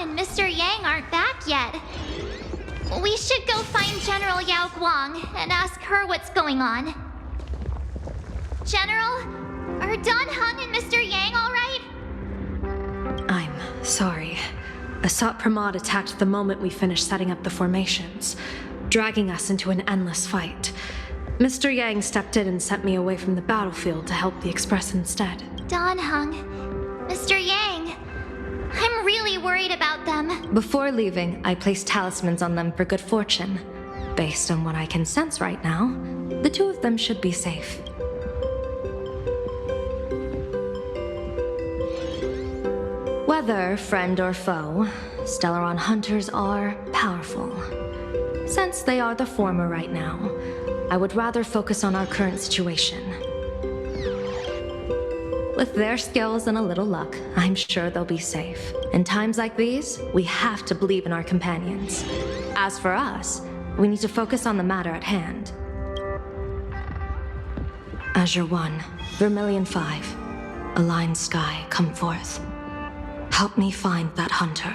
and Mr. Yang aren't back yet. We should go find General Yao Guang and ask her what's going on. General, are Don Hung and Mr. Yang all right? I'm sorry. Asat Pramod attacked the moment we finished setting up the formations, dragging us into an endless fight. Mr. Yang stepped in and sent me away from the battlefield to help the Express instead. Don Hung, Mr. Yang, I'm really worried about them. Before leaving, I placed talismans on them for good fortune. Based on what I can sense right now, the two of them should be safe. Whether friend or foe, Stellaron hunters are powerful. Since they are the former right now, I would rather focus on our current situation. With their skills and a little luck, I'm sure they'll be safe. In times like these, we have to believe in our companions. As for us, we need to focus on the matter at hand. Azure 1, Vermilion 5, Aligned Sky, come forth. Help me find that hunter.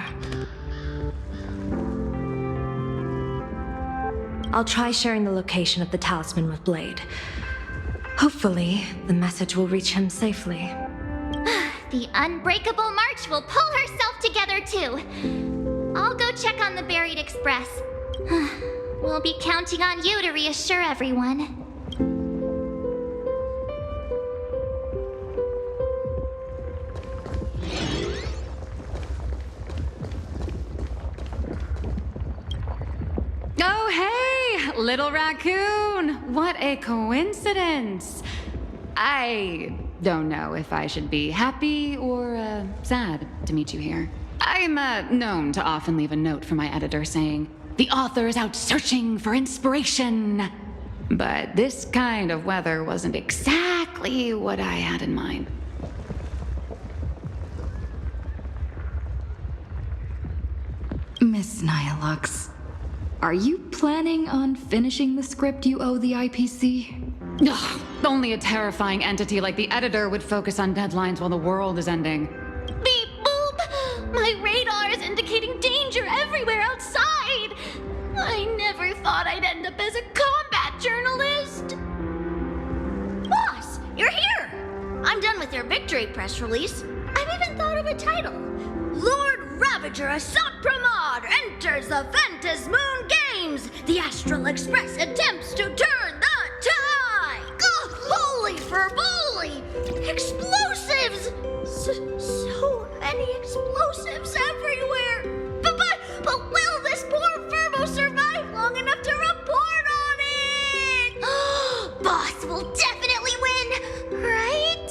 I'll try sharing the location of the talisman with Blade. Hopefully, the message will reach him safely. The Unbreakable March will pull herself together too. I'll go check on the buried Express. We'll be counting on you to reassure everyone. Oh, hey, little raccoon. What a coincidence. I don't know if I should be happy or sad to meet you here. I'm known to often leave a note for my editor saying, "The author is out searching for inspiration." But this kind of weather wasn't exactly what I had in mind. Miss Nihilux, are you planning on finishing the script you owe the IPC? Ugh, only a terrifying entity like the editor would focus on deadlines while the world is ending. Beep boop! My radar is indicating danger everywhere outside! I never thought I'd end up as a combat journalist! Boss, you're here! I'm done with your victory press release. I've even thought of a title. Lord Ravager Asat Pramod enters the Ventus Moon Games! The Astral Express attempts to turn the tide! Ugh, holy for bully! Explosives! So many explosives everywhere! But will this poor Furbo survive long enough to report on it? Boss will definitely win, right?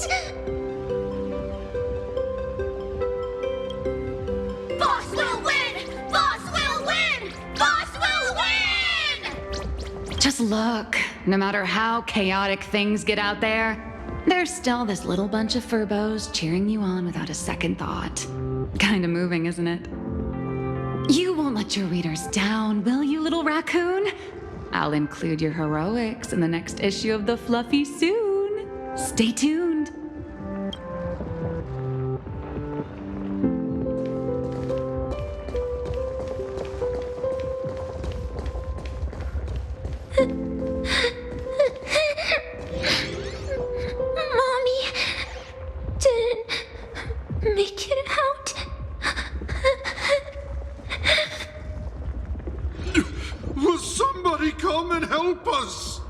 Boss will win! Boss will win! Boss will win! Just look. No matter how chaotic things get out there, there's still this little bunch of Furbos cheering you on without a second thought. Kinda moving, isn't it? You won't let your readers down, will you, little raccoon? I'll include your heroics in the next issue of The Fluffy soon. Stay tuned. Mommy didn't make it out. Will somebody come and help us?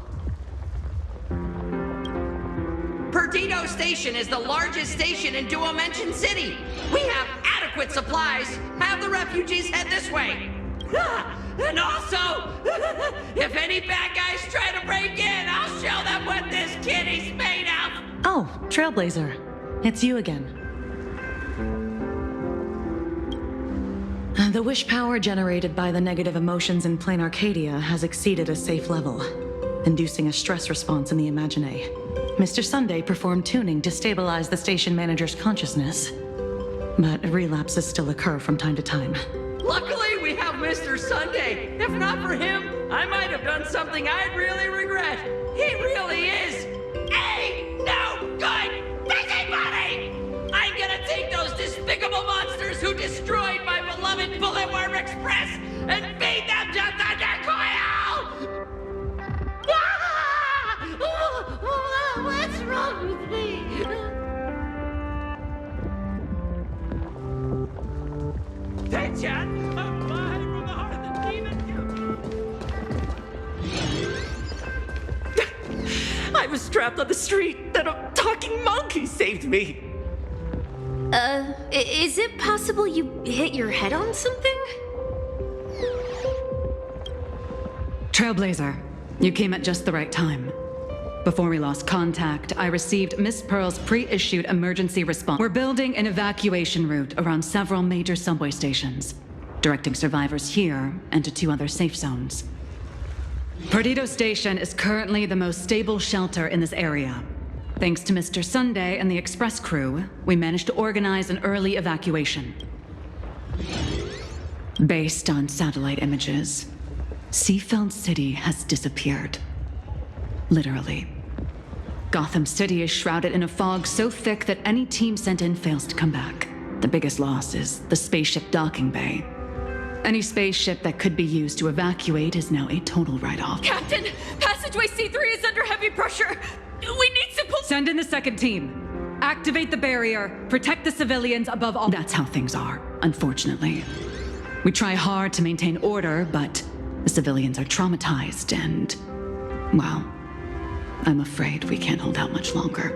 Perdido Station is the largest station in Duomension City. We have adequate supplies. Have the refugees head this way. And also, if any bad guys try to break in, I'll show them what this kitty's made of. Oh, Trailblazer. It's you again. The wish power generated by the negative emotions in Plain Arcadia has exceeded a safe level, inducing a stress response in the Imagine. Mr. Sunday performed tuning to stabilize the station manager's consciousness, but relapses still occur from time to time. Luckily, we have Mr. Sunday. If not for him, I might have done something I'd really regret. He really is a no good busybody! I'm gonna take those despicable monsters who destroyed my beloved Chat, I'm live from the heart of the demon. I was trapped on the street, then a talking monkey saved me. Is it possible you hit your head on something? Trailblazer, you came at just the right time. Before we lost contact, I received Miss Pearl's pre-issued emergency response. We're building an evacuation route around several major subway stations, directing survivors here and to 2 other safe zones. Perdido Station is currently the most stable shelter in this area. Thanks to Mr. Sunday and the express crew, we managed to organize an early evacuation. Based on satellite images, Seafeld City has disappeared. Literally. Gotham City is shrouded in a fog so thick that any team sent in fails to come back. The biggest loss is the spaceship docking bay. Any spaceship that could be used to evacuate is now a total write-off. Captain, passageway C3 is under heavy pressure. We need support. Send in the second team. Activate the barrier. Protect the civilians above all. That's how things are, unfortunately. We try hard to maintain order, but the civilians are traumatized and, well, I'm afraid we can't hold out much longer.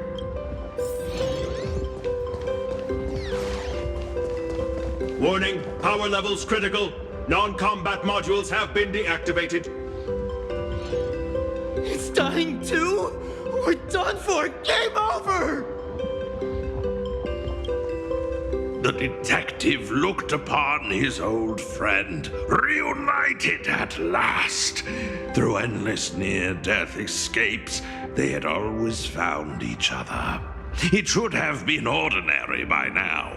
Warning, power levels critical. Non-combat modules have been deactivated. It's dying too? We're done for! Game over! The detective looked upon his old friend, reunited at last. Through endless near-death escapes, they had always found each other. It should have been ordinary by now.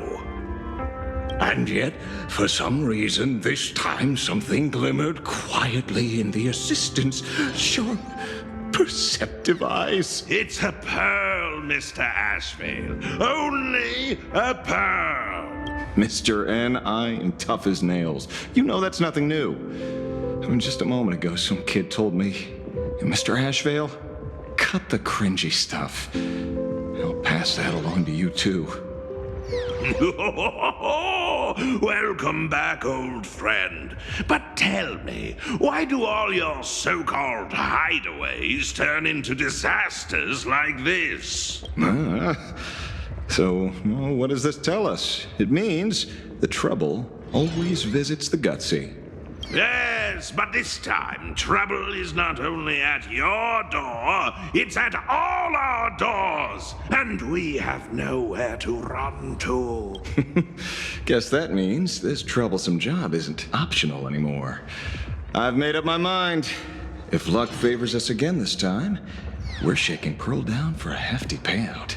And yet, for some reason, this time something glimmered quietly in the assistant's sharp, perceptive eyes. It's a pearl, Mr. Ashvale. Only a pearl. Mr. N, I am tough as nails. You know that's nothing new. I mean, just a moment ago, some kid told me, Mr. Ashvale, cut the cringy stuff. I'll pass that along to you, too. Welcome back, old friend. But tell me, why do all your so-called hideaways turn into disasters like this? So, well, what does this tell us? It means the trouble always visits the gutsy. Yes, but this time, trouble is not only at your door, it's at all our doors, and we have nowhere to run to. Guess that means this troublesome job isn't optional anymore. I've made up my mind. If luck favors us again this time, we're shaking Pearl down for a hefty payout.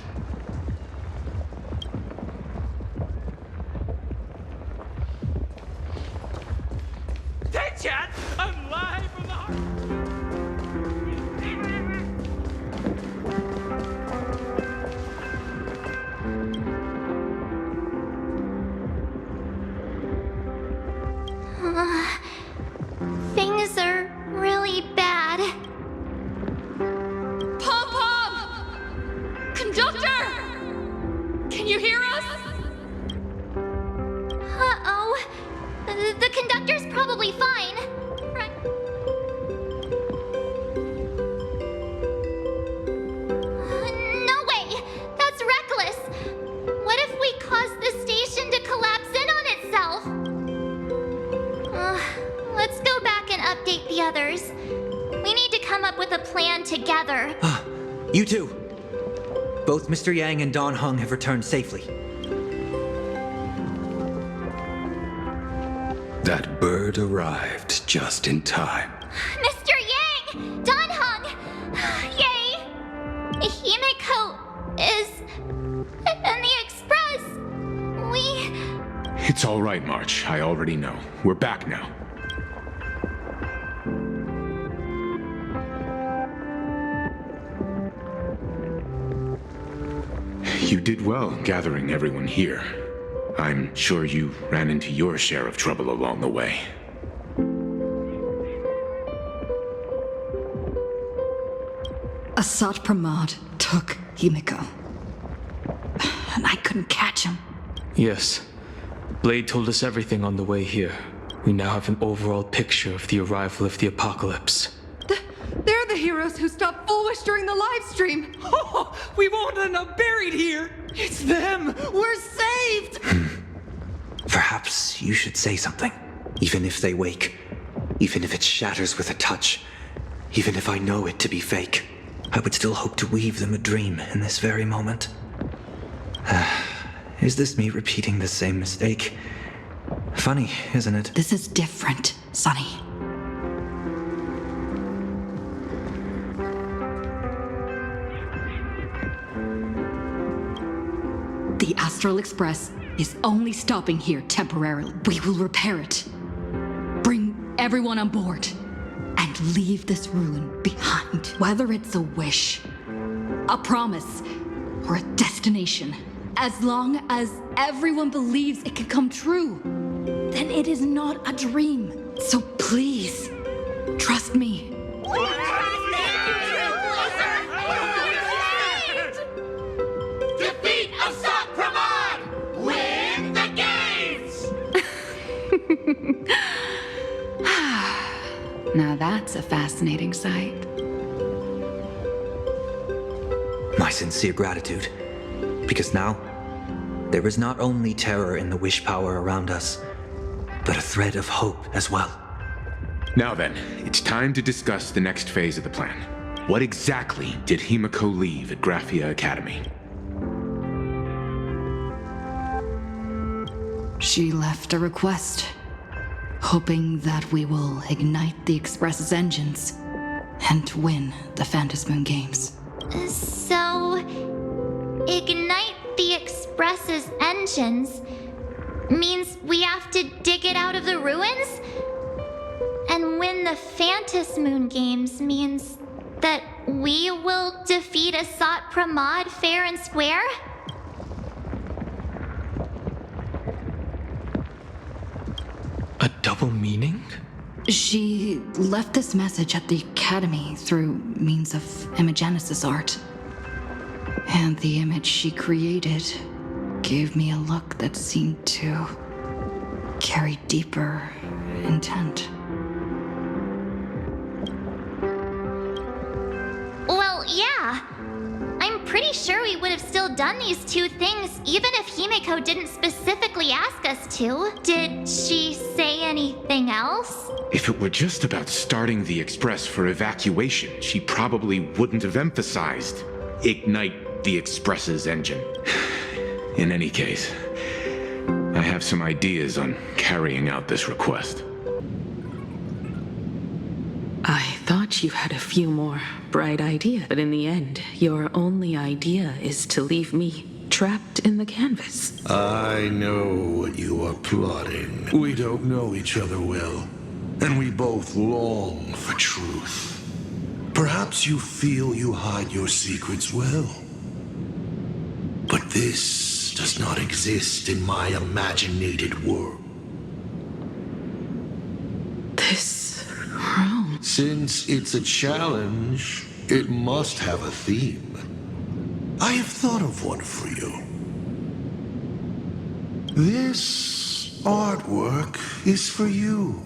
Hey, chat! I'm live from the heart. Things are really bad. Pom-Pom! Conductor! Can you hear us? Uh-oh. The conductor's probably fine. Right. No way! That's reckless! What if we cause the station to collapse in on itself? Let's go back and update the others. We need to come up with a plan together. You too. Both Mr. Yang and Don Hung have returned safely. That bird arrived just in time. Mr. Yang! Don Hung! Yay! Himeko is... in the express! It's all right, March. I already know. We're back now. You did well gathering everyone here. I'm sure you ran into your share of trouble along the way. Asat Pramod took Himeko. And I couldn't catch him. Yes. Blade told us everything on the way here. We now have an overall picture of the arrival of the apocalypse. They're the heroes who stopped Foolish during the live stream. Oh, we won't end up buried here. It's them. We're saved. Perhaps you should say something. Even if they wake. Even if it shatters with a touch. Even if I know it to be fake. I would still hope to weave them a dream in this very moment. Is this me repeating the same mistake? Funny, isn't it? This is different, Sonny. The Astral Express is only stopping here temporarily. We will repair it. Bring everyone on board. And leave this ruin behind. Whether it's a wish, a promise, or a destination. As long as everyone believes it can come true, then it is not a dream. So please, trust me. Defeat Assault Pramod! Win the games! Now that's a fascinating sight. My sincere gratitude. Because now, there is not only terror in the wish power around us, but a thread of hope as well. Now then, it's time to discuss the next phase of the plan. What exactly did Himeko leave at Graphia Academy? She left a request, hoping that we will ignite the Express's engines and win the Phantasmoon Games. So, ignite the Express's engines means we have to dig it out of the ruins? And win the Phantasmoon Games means that we will defeat Asat Pramod fair and square? A double meaning? She left this message at the Academy through means of Imagenesis art. And the image she created gave me a look that seemed to carry deeper intent. Well, yeah. I'm pretty sure we would have still done these two things even if Himeko didn't specifically ask us to. Did she say anything else? If it were just about starting the Express for evacuation, she probably wouldn't have emphasized ignite the Express's engine. In any case, I have some ideas on carrying out this request. I thought you had a few more bright ideas, but in the end, your only idea is to leave me trapped in the canvas. I know what you are plotting. We don't know each other well, and we both long for truth. Perhaps you feel you hide your secrets well. But this does not exist in my imaginated world. This room. Since it's a challenge, it must have a theme. I have thought of one for you. This artwork is for you.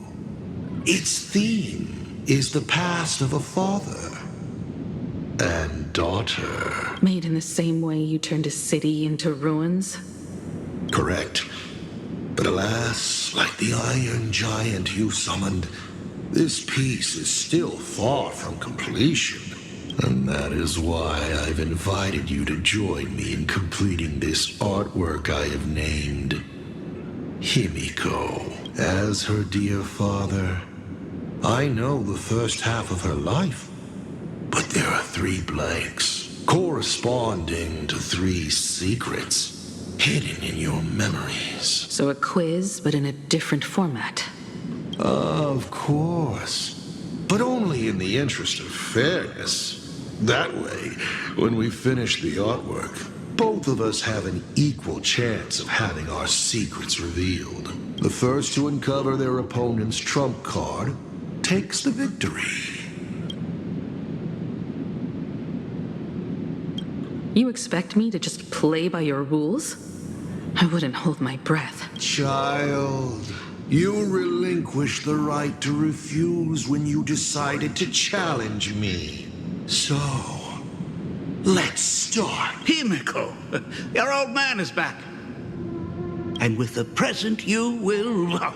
Its theme is the past of a father and daughter. Made in the same way you turned a city into ruins? Correct. But alas, like the iron giant you summoned, this piece is still far from completion. And that is why I've invited you to join me in completing this artwork I have named Himeko. As her dear father, I know the first half of her life, but there are 3 blanks corresponding to 3 secrets hidden in your memories. So a quiz, but in a different format. Of course, but only in the interest of fairness. That way, when we finish the artwork, both of us have an equal chance of having our secrets revealed. The first to uncover their opponent's trump card takes the victory. You expect me to just play by your rules? I wouldn't hold my breath. Child, you relinquished the right to refuse when you decided to challenge me. So, let's start. Himeko, your old man is back. And with the present you will love.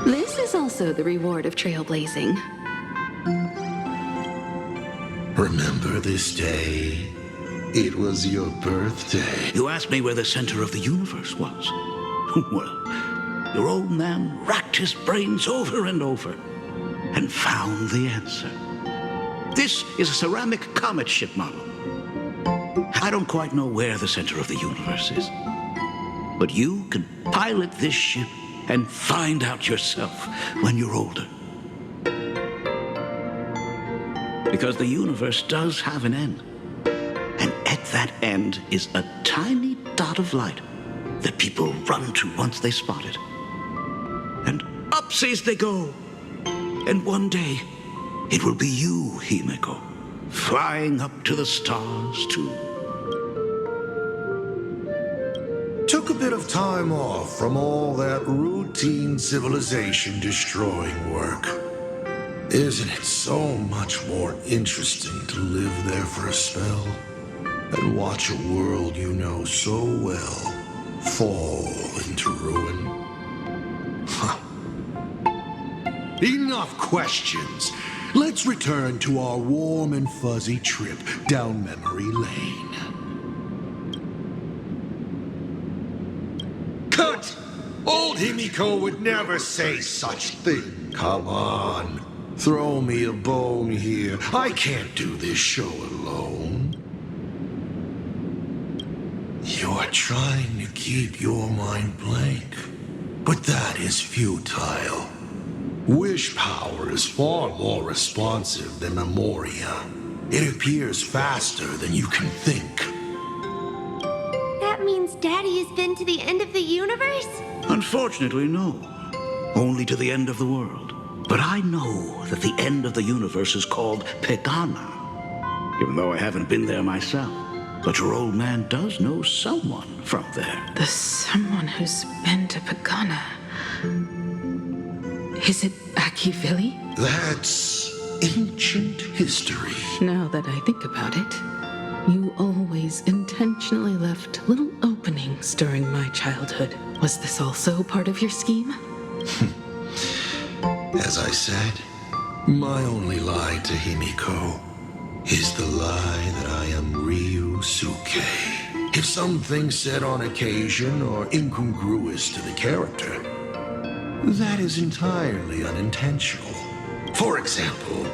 This is also the reward of trailblazing. Remember this day? It was your birthday. You asked me where the center of the universe was. Well, your old man racked his brains over and over and found the answer. This is a ceramic comet ship model. I don't quite know where the center of the universe is, but you can pilot this ship and find out yourself when you're older. Because the universe does have an end. And at that end is a tiny dot of light that people run to once they spot it. And upsies they go. And one day, it will be you, Himeko, flying up to the stars too. Took a bit of time off from all that routine civilization-destroying work. Isn't it so much more interesting to live there for a spell and watch a world you know so well fall into ruin? Huh. Enough questions. Let's return to our warm and fuzzy trip down memory lane. Cut! Old Himeko would never say such thing. Come on. Throw me a bone here. I can't do this show alone. You're trying to keep your mind blank, but that is futile. Wish power is far more responsive than memoria. It appears faster than you can think. That means Daddy has been to the end of the universe? Unfortunately, no. Only to the end of the world. But I know that the end of the universe is called Pegana, even though I haven't been there myself. But your old man does know someone from there. The someone who's been to Pagana. Is it Akivili? That's ancient history. Now that I think about it, you always intentionally left little openings during my childhood. Was this also part of your scheme? As I said, my only lie to Himeko is the lie that I am Ryusuke. If something said on occasion or incongruous to the character, that is entirely unintentional. For example,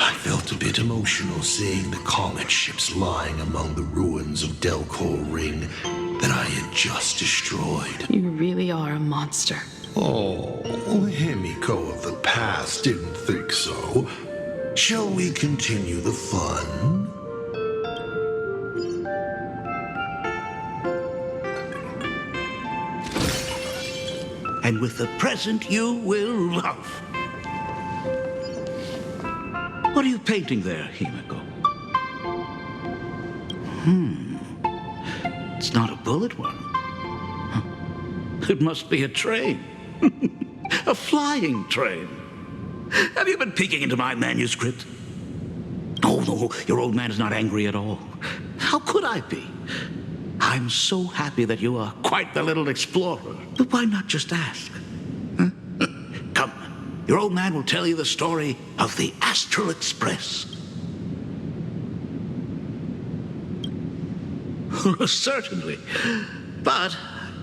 I felt a bit emotional seeing the comet ships lying among the ruins of Delcor Ring that I had just destroyed. You really are a monster. Oh, Himeko of the past didn't think so. Shall we continue the fun? And with the present you will love. What are you painting there, Himeko? It's not a bullet one. It must be a train. A flying train. Have you been peeking into my manuscript? No, your old man is not angry at all. How could I be? I'm so happy that you are quite the little explorer. But why not just ask? Huh? Come, your old man will tell you the story of the Astral Express. Certainly. But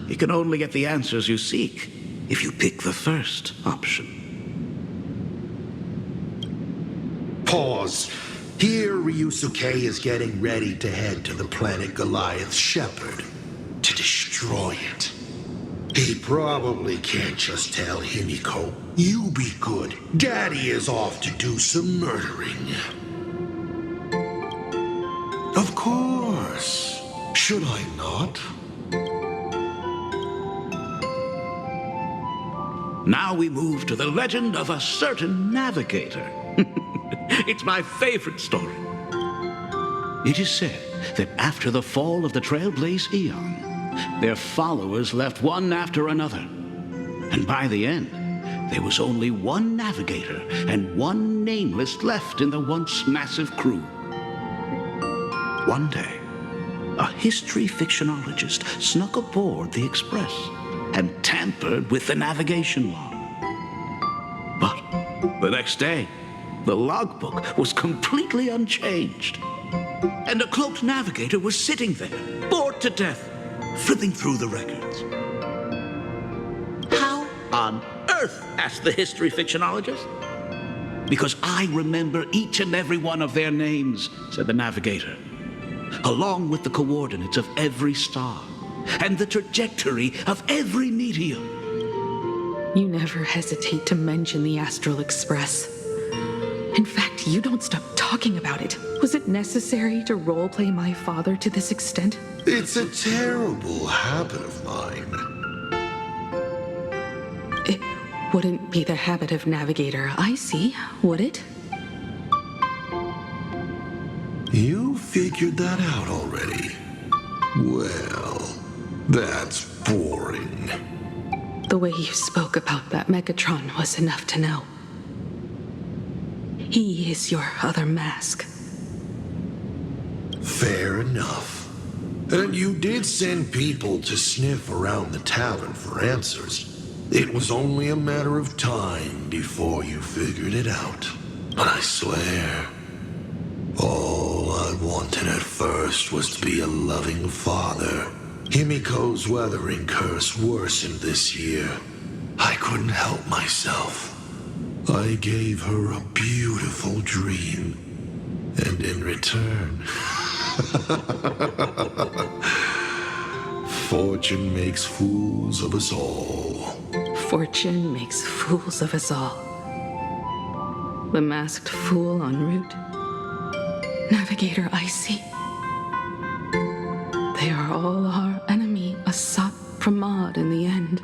you can only get the answers you seek if you pick the first option. Pause. Here, Ryusuke is getting ready to head to the planet Goliath's Shepherd to destroy it. He probably can't just tell Himeko, "You be good. Daddy is off to do some murdering." Of course. Should I not? Now we move to the legend of a certain navigator. It's my favorite story. It is said that after the fall of the Trailblaze Eon, their followers left one after another. And by the end, there was only one navigator and one nameless left in the once massive crew. One day, a history fictionologist snuck aboard the Express and tampered with the navigation log. But the next day, the logbook was completely unchanged. And a cloaked navigator was sitting there, bored to death, flipping through the records. How on earth? Asked the history fictionologist. Because I remember each and every one of their names, said the navigator, along with the coordinates of every star and the trajectory of every medium. You never hesitate to mention the Astral Express. In fact, you don't stop talking about it. Was it necessary to roleplay my father to this extent? It's a terrible habit of mine. It wouldn't be the habit of Navigator, I see, would it? You figured that out already. Well, that's boring. The way you spoke about that Megatron was enough to know. He is your other mask. Fair enough. And you did send people to sniff around the tavern for answers. It was only a matter of time before you figured it out. But I swear, all I wanted at first was to be a loving father. Himeko's weathering curse worsened this year. I couldn't help myself. I gave her a beautiful dream. And in return, fortune makes fools of us all. Fortune makes fools of us all. The masked fool en route. Navigator Icy. They are all our enemy, Asat Pramod in the end.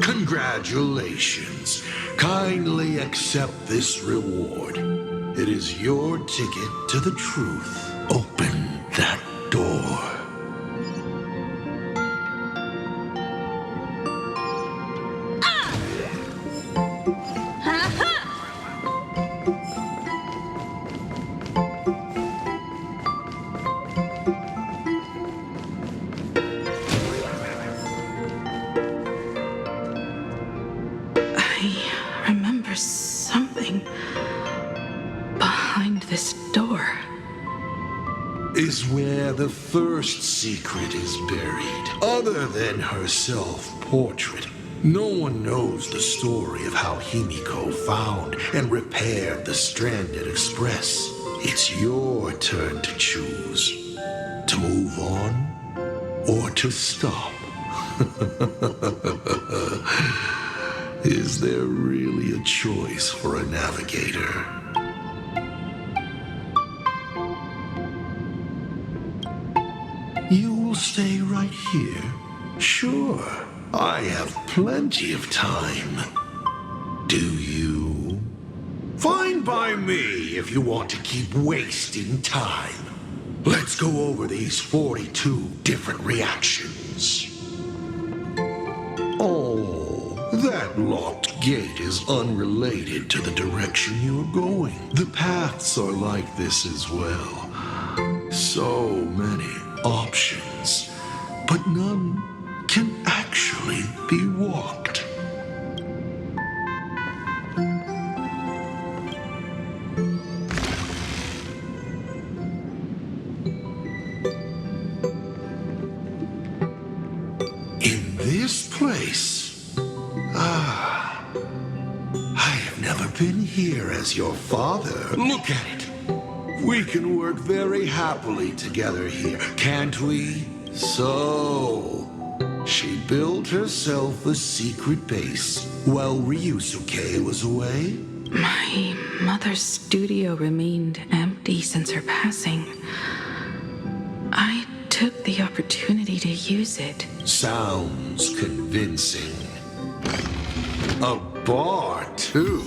Congratulations. Kindly accept this reward. It is your ticket to the truth. Open that door. I remember something behind this door. Is where the first secret is buried. Other than her self-portrait, no one knows the story of how Himeko found and repaired the stranded express. It's your turn to choose. To move on or to stop. Is there really a choice for a navigator? You will stay right here? Sure, I have plenty of time. Do you? Fine by me if you want to keep wasting time. Let's go over these 42 different reactions. Oh, that locked gate is unrelated to the direction you're going. The paths are like this as well. So many options, but none can actually be walked. In this place, I have never been here as your father. Look at it. We can work very happily together here, can't we? So, she built herself a secret base while Ryusuke was away? My mother's studio remained empty since her passing. I took the opportunity to use it. Sounds convincing. A bar, too.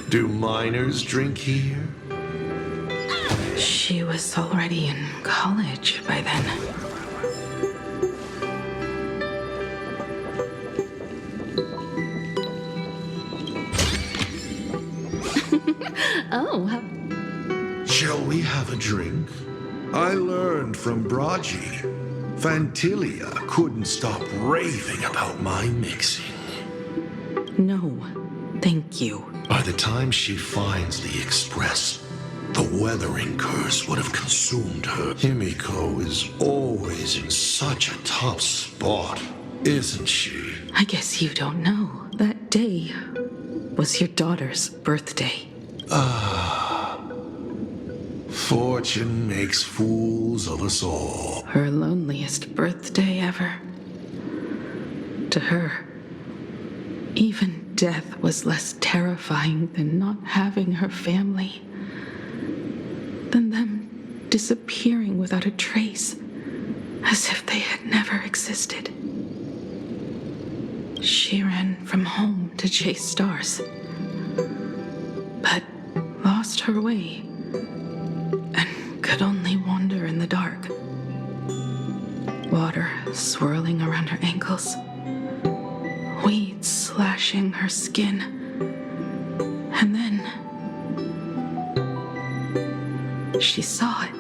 Do minors drink here? She was already in college by then. Oh, Shall we have a drink? I learned from Braji. Fantilia couldn't stop raving about my mixing. No, thank you. By the time she finds the Express, the weathering curse would have consumed her. Himeko is always in such a tough spot, isn't she? I guess you don't know. That day was your daughter's birthday. Fortune makes fools of us all. Her loneliest birthday ever. To her, even death was less terrifying than not having her family. Than them disappearing without a trace, as if they had never existed. She ran from home to chase stars, but lost her way and could only wander in the dark. Water swirling around her ankles, weeds slashing her skin, and then she saw it,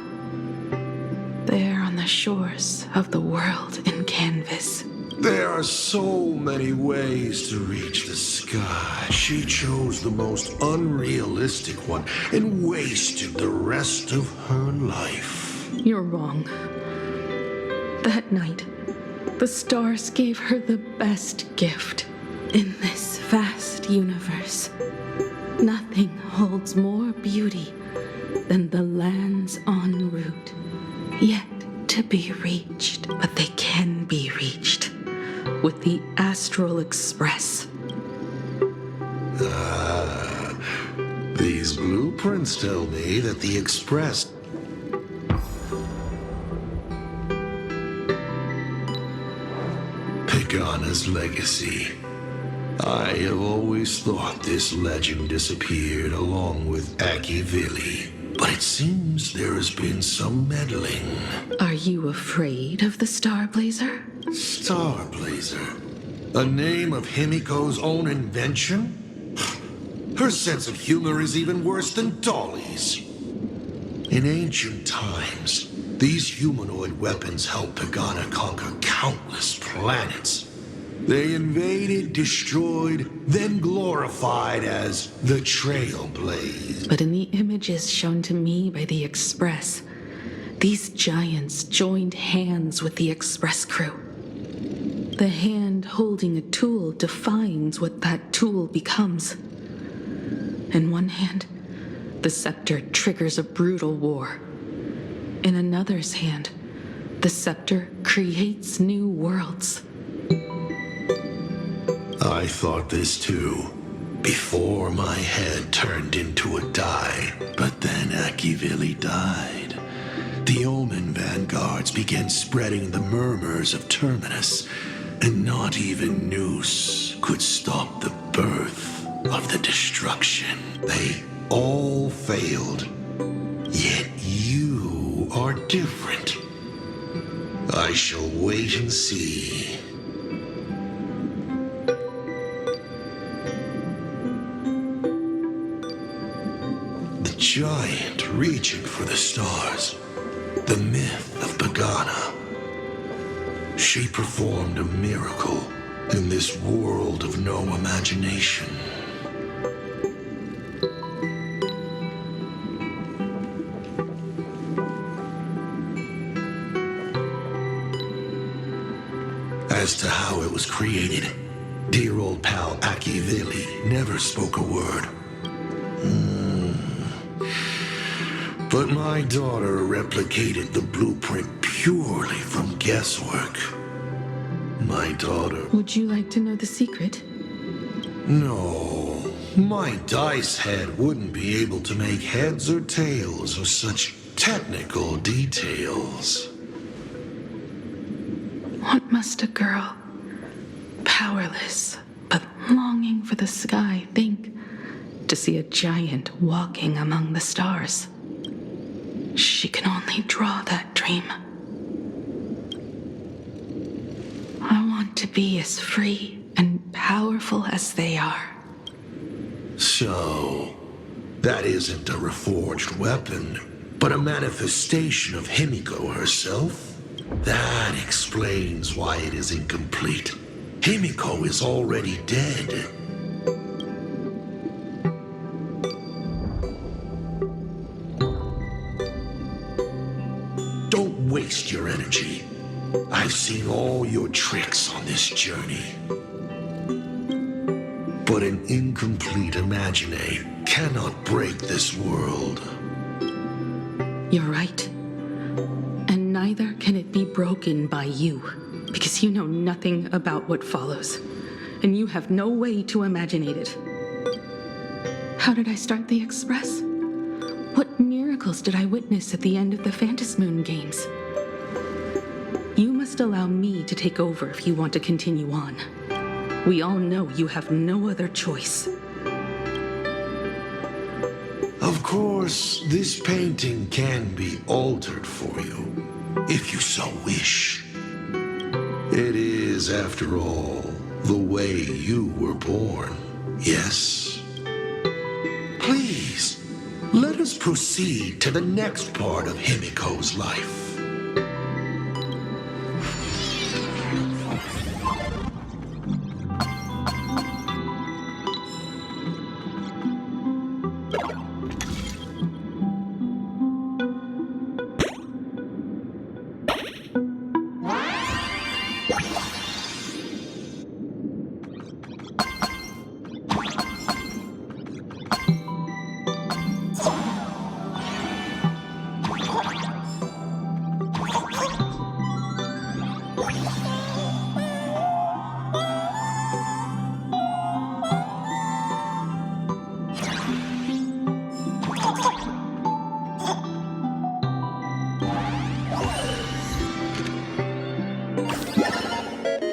there on the shores of the world in canvas. There are so many ways to reach the sky. She chose the most unrealistic one and wasted the rest of her life. You're wrong. That night, the stars gave her the best gift in this vast universe. Nothing holds more beauty than the lands en route, yet to be reached. But they can be reached with the Astral Express. These blueprints tell me that the Express... Pagana's legacy. I have always thought this legend disappeared along with Akivili, but it seems there has been some meddling. Are you afraid of the Starblazer? Starblazer? A name of Himiko's own invention? Her sense of humor is even worse than Dolly's. In ancient times, these humanoid weapons helped Pagana conquer countless planets. They invaded, destroyed, then glorified as the Trailblaze. But in the images shown to me by the Express, these giants joined hands with the Express crew. The hand holding a tool defines what that tool becomes. In one hand, the scepter triggers a brutal war. In another's hand, the scepter creates new worlds. I thought this too, before my head turned into a die. But then Akivili died. The Omen vanguards began spreading the murmurs of Terminus, and not even Noose could stop the birth of the destruction. They all failed. Yet you are different. I shall wait and see. The giant reaching for the stars. The myth of Pagana. She performed a miracle in this world of no imagination. As to how it was created, dear old pal Akivili never spoke a word. But my daughter replicated the blueprint purely from guesswork. My daughter... Would you like to know the secret? No, my dice head wouldn't be able to make heads or tails of such technical details. What must a girl, powerless but longing for the sky, think to see a giant walking among the stars? She can only draw that dream. I want to be as free and powerful as they are. So, that isn't a reforged weapon, but a manifestation of Himeko herself? That explains why it is incomplete. Himeko is already dead. Don't waste your energy. I've seen all your tricks on this journey. But an incomplete Imagine cannot break this world. You're right. And neither can it be broken by you, because you know nothing about what follows, and you have no way to imaginate it. How did I start the Express? What miracles did I witness at the end of the Phantasmoon Games? You must allow me to take over if you want to continue on. We all know you have no other choice. Of course, this painting can be altered for you, if you so wish. It is, after all, the way you were born, yes? Please, let us proceed to the next part of Himeko's life.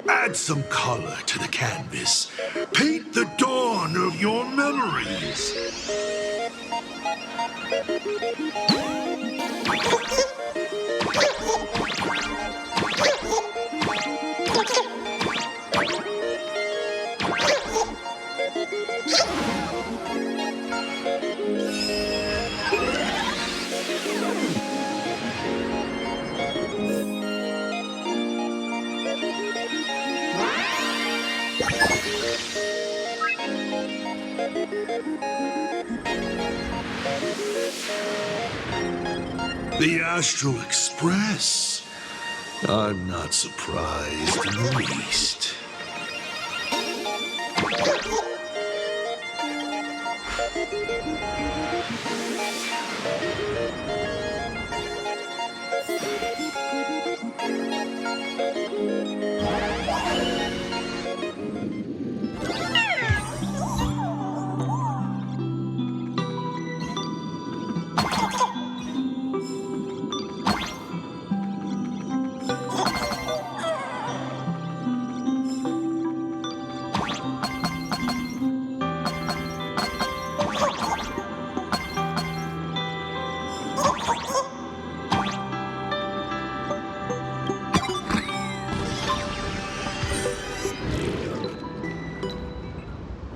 Add some color to the canvas. Paint the dawn of your memories. The Astral Express. I'm not surprised in the least.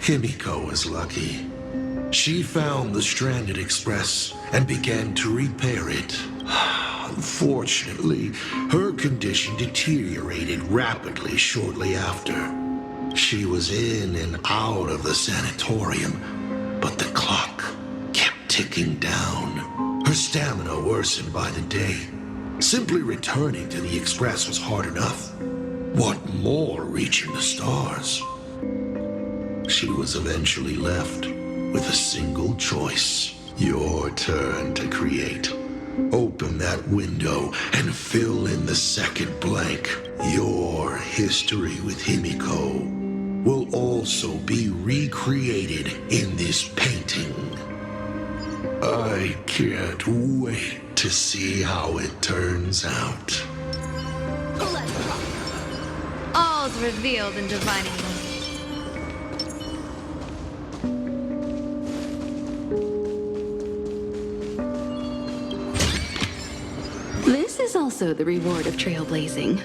Himeko was lucky. She found the stranded express and began to repair it. Unfortunately, her condition deteriorated rapidly shortly after. She was in and out of the sanatorium, but the clock kept ticking down. Her stamina worsened by the day. Simply returning to the express was hard enough. What more reaching the stars? She was eventually left with a single choice. Your turn to create. Open that window and fill in the second blank. Your history with Himeko will also be recreated in this painting. I can't wait to see how it turns out. All's revealed in divining moment. This is also the reward of trailblazing.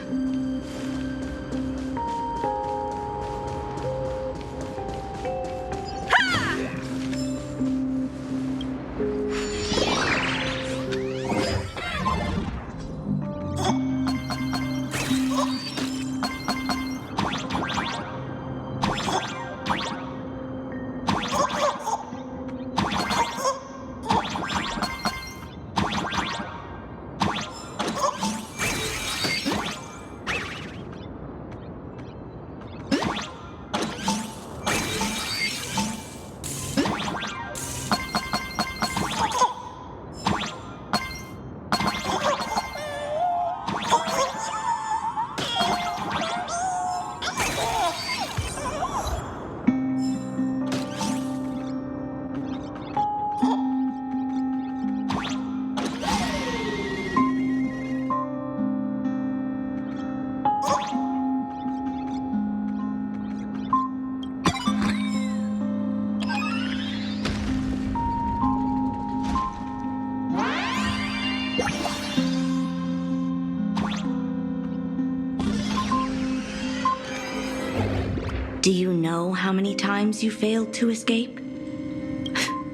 Do you know how many times you failed to escape?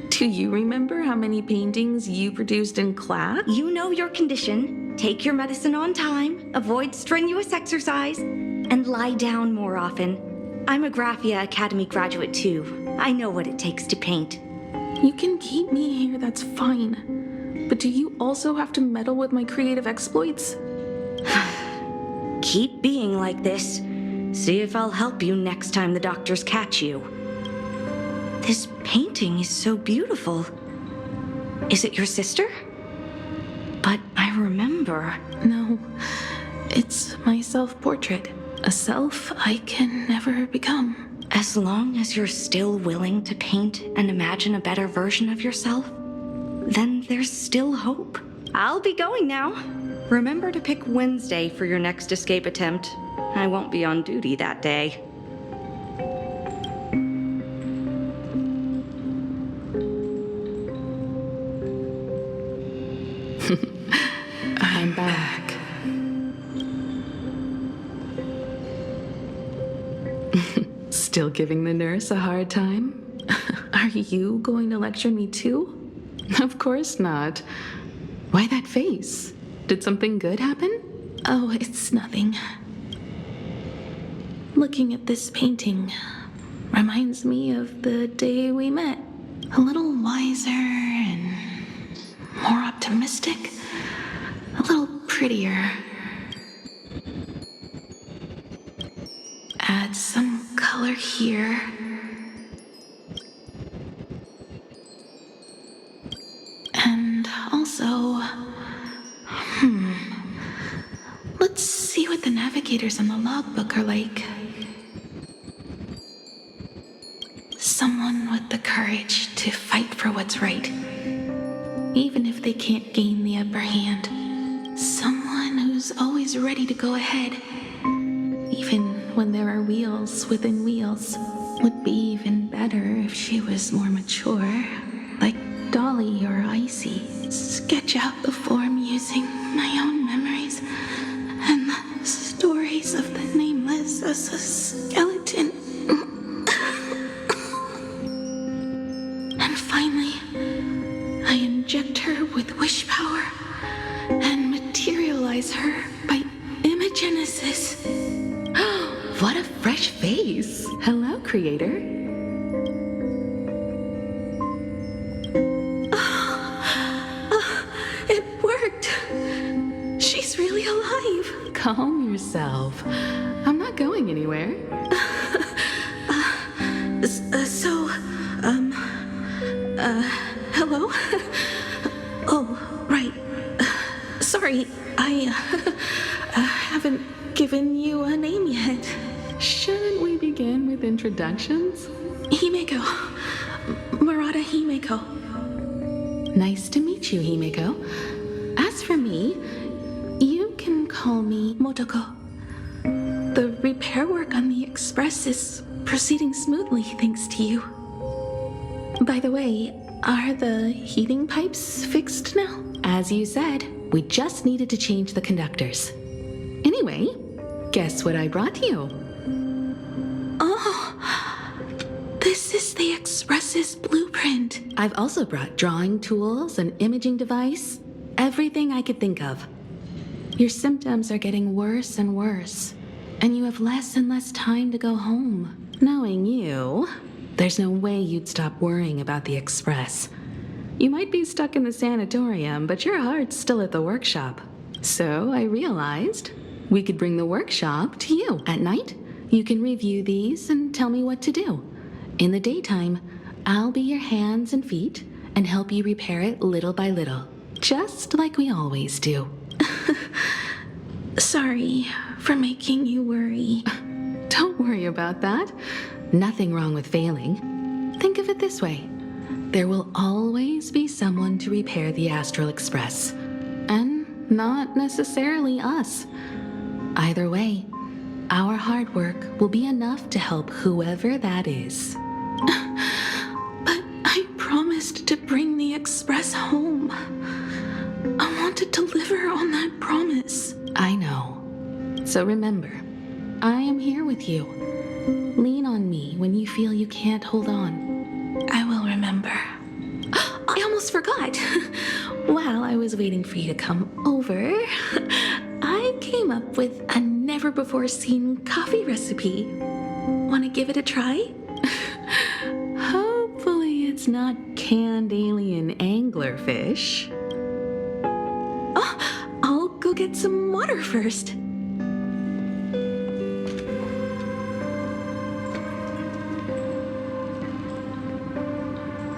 Do you remember how many paintings you produced in class? You know your condition. Take your medicine on time, avoid strenuous exercise, and lie down more often. I'm a Graphia Academy graduate too. I know what it takes to paint. You can keep me here, that's fine. But do you also have to meddle with my creative exploits? Keep being like this. See if I'll help you next time the doctors catch you. This painting is so beautiful. Is it your sister? But I remember. No, it's my self-portrait. A self I can never become. As long as you're still willing to paint and imagine a better version of yourself, then there's still hope. I'll be going now. Remember to pick Wednesday for your next escape attempt. I won't be on duty that day. I'm back. Still giving the nurse a hard time? Are you going to lecture me too? Of course not. Why that face? Did something good happen? Oh, it's nothing. Looking at this painting reminds me of the day we met. A little wiser and more optimistic. A little prettier. Add some color here. And also, let's see what the navigators on the logbook are like. Someone with the courage to fight for what's right, even if they can't gain the upper hand. Someone who's always ready to go ahead, even when there are wheels within wheels. Would be even better if she was more mature, like Dolly or Icy. Sketch out the form using my own memories and the stories of the nameless as a skeleton. And finally, I inject her with wish power and materialize her by imagenesis. What a fresh face! Hello, creator. It worked! She's really alive! Calm yourself. I'm not going anywhere. Hello? Oh, right. Sorry, I haven't given you a name yet. Shouldn't we begin with introductions? Himeko. Murata Himeko. Nice to meet you, Himeko. call me Motoko. The repair work on the Express is proceeding smoothly thanks to you. By the way, are the heating pipes fixed now? As you said, we just needed to change the conductors. Anyway, guess what I brought you? Oh, this is the Express's blueprint. I've also brought drawing tools, an imaging device, everything I could think of. Your symptoms are getting worse and worse, and you have less and less time to go home. Knowing you, there's no way you'd stop worrying about the Express. You might be stuck in the sanatorium, but your heart's still at the workshop. So I realized we could bring the workshop to you. At night, you can review these and tell me what to do. In the daytime, I'll be your hands and feet and help you repair it little by little, just like we always do. Sorry for making you worry. Don't worry about that. Nothing wrong with failing. Think of it this way. There will always be someone to repair the Astral Express. And not necessarily us. Either way, our hard work will be enough to help whoever that is. But I promised to bring the Express home. I want to deliver on that promise. I know. So remember, I am here with you. Lean on me when you feel you can't hold on. I will remember. I almost forgot. While I was waiting for you to come over, I came up with a never-before-seen coffee recipe. Want to give it a try? Hopefully it's not canned alien anglerfish. Oh, I'll go get some water first.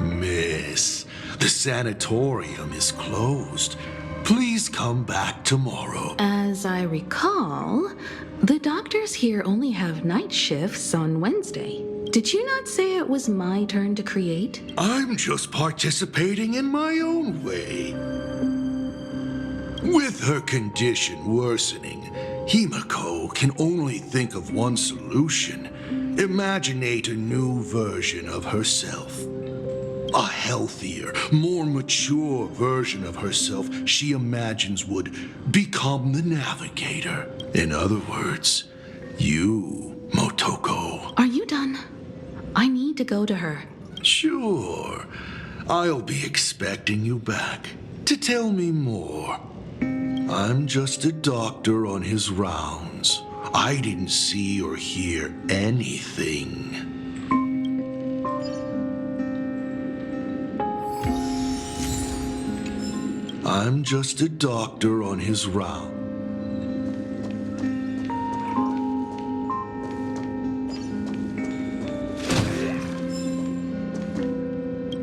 Miss, the sanatorium is closed. Please come back tomorrow. As I recall, the doctors here only have night shifts on Wednesday. Did you not say it was my turn to create? I'm just participating in my own way. With her condition worsening, Himeko can only think of one solution. Imaginate a new version of herself. A healthier, more mature version of herself she imagines would become the navigator. In other words, you, Motoko. Are you done? I need to go to her. Sure. I'll be expecting you back to tell me more. I'm just a doctor on his rounds. I didn't see or hear anything. I'm just a doctor on his round.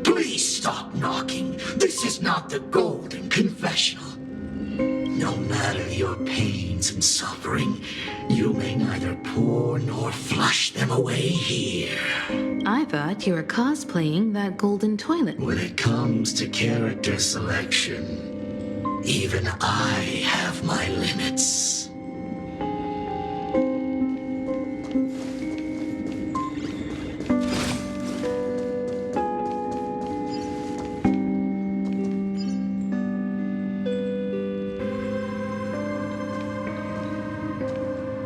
Please stop knocking. This is not the Golden Confessional. No matter your pains and suffering, you may neither pour nor flush them away here. I thought you were cosplaying that golden toilet. When it comes to character selection, even I have my limits.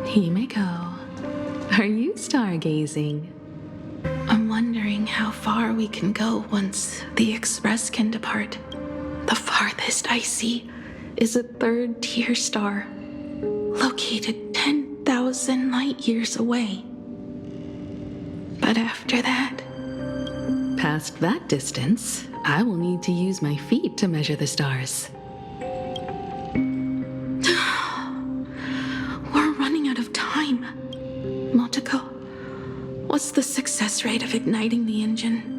Himeko, are you stargazing? I'm wondering how far we can go once the Express can depart. The farthest I see is a third-tier star, located 10,000 light years away. But after that... Past that distance, I will need to use my feet to measure the stars. We're running out of time. Motoko, what's the success rate of igniting the engine?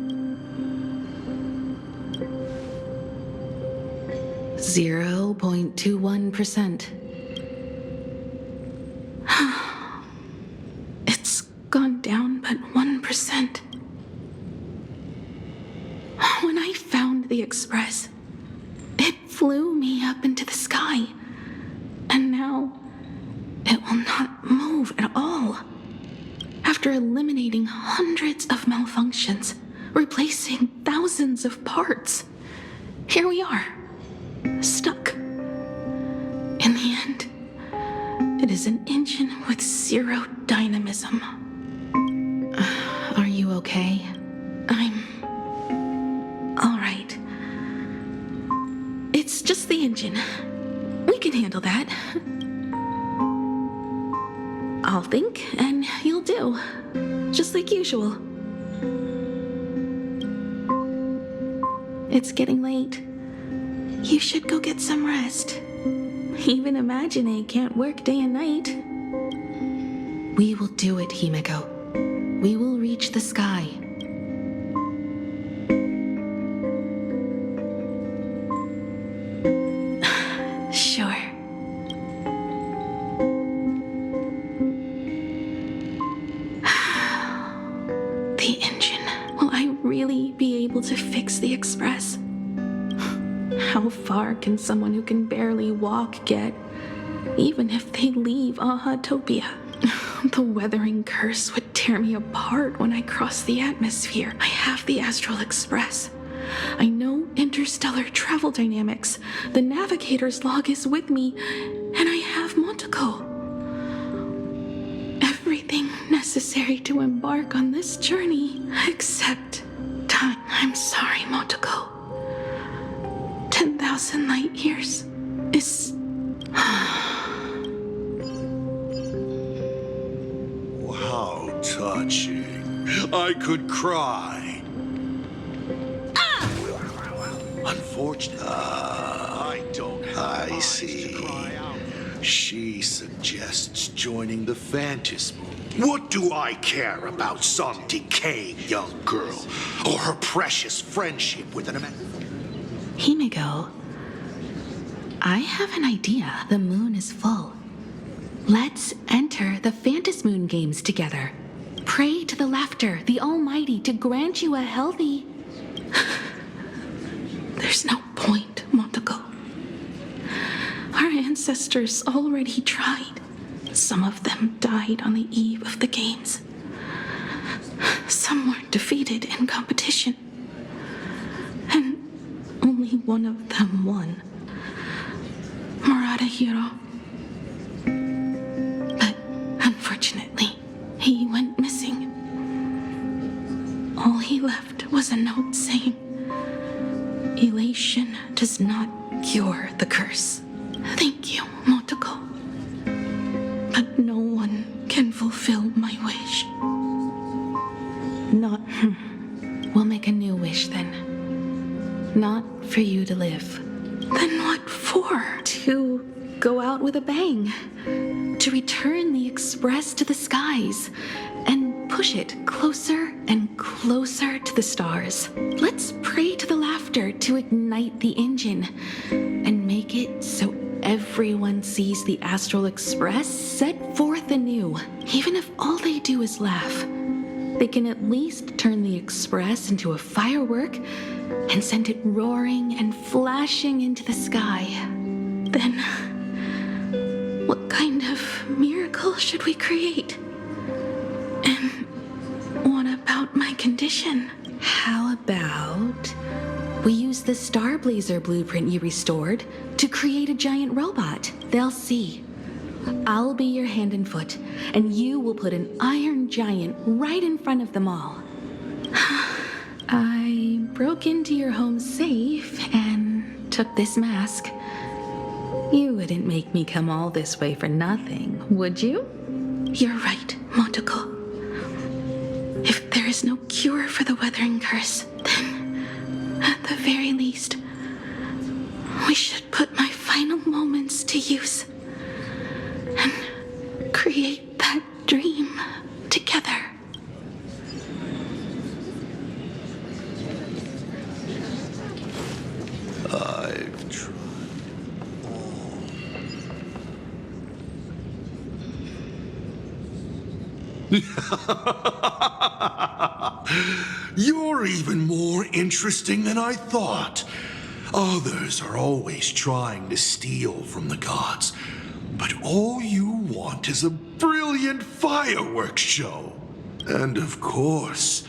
0.21%. It's gone down but 1%. When I found the Express, it flew me up into the sky. And now, not move at all. After eliminating hundreds of malfunctions, replacing thousands of parts, here we are, stuck. In the end, it is an engine with zero dynamism. Are you okay? I'm all right. It's just the engine. We can handle that. I'll think, and you'll do. Just like usual. It's getting late. You should go get some rest. Even Imagine can't work day and night. We will do it, Himeko. We will reach the sky. Sure. The engine. Will I really be able to fix the Express? How far can someone who can barely walk get, even if they leave Ahatopia? The weathering curse would tear me apart when I cross the atmosphere. I have the Astral Express. I know interstellar travel dynamics. The navigator's log is with me, and I have Montoko. Everything necessary to embark on this journey, except time. I'm sorry, Montoko. 10,000 light years is... How touching. I could cry. Unfortunately, I don't have I see. She suggests joining the Phantasm. What do I care about some decaying young girl or her precious friendship with an Himeko, I have an idea. The moon is full. Let's enter the Phantasmoon games together. Pray to the Laughter, the Almighty, to grant you a healthy... There's no point, Montoko. Our ancestors already tried. Some of them died on the eve of the games. Some were defeated in competition. And only one of them won. Murata-hiro. But unfortunately, he went missing. All he left was a note saying, "Elation does not cure the curse." Thank you, Montoko. But no one can fulfill my wish. Not... We'll make a new wish then. Not for you to live. Then what for? To go out with a bang. To return the Express to the skies. And push it closer and closer to the stars. Let's pray to the Laughter to ignite the engine. And make it so everyone sees the Astral Express set forth anew. Even if all they do is laugh, they can at least turn the Express into a firework and send it roaring and flashing into the sky. Then, what kind of miracle should we create? And what about my condition? How about we use the Starblazer blueprint you restored to create a giant robot? They'll see. I'll be your hand and foot, and you will put an iron giant right in front of them all. I broke into your home safe and took this mask. You wouldn't make me come all this way for nothing, would you? You're right, Montoko. If there is no cure for the weathering curse, then, at the very least, we should put my final moments to use and create that dream together. I've tried. You're even more interesting than I thought. Others are always trying to steal from the gods, but all you want is a brilliant fireworks show. And of course,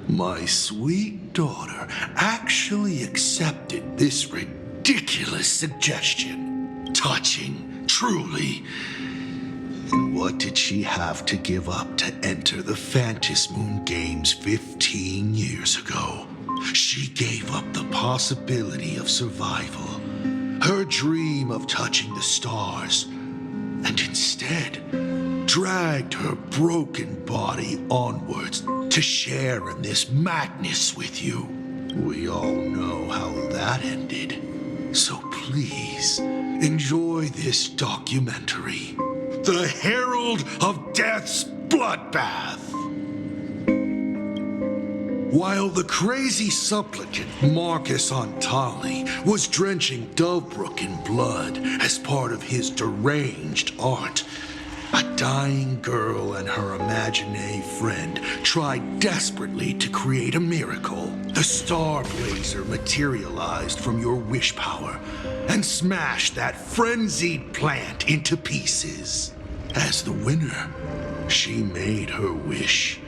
my sweet daughter actually accepted this ridiculous suggestion. Touching, truly. And what did she have to give up to enter the Phantasmoon Games 15 years ago? She gave up the possibility of survival, her dream of touching the stars, and instead dragged her broken body onwards to share in this madness with you. We all know how that ended. So please, enjoy this documentary, The Herald of Death's Bloodbath. While the crazy supplicant Marcus Antali was drenching Dovebrook in blood as part of his deranged art, a dying girl and her Imaginé friend tried desperately to create a miracle. The Star Blazer materialized from your wish power and smashed that frenzied plant into pieces. As the winner, she made her wish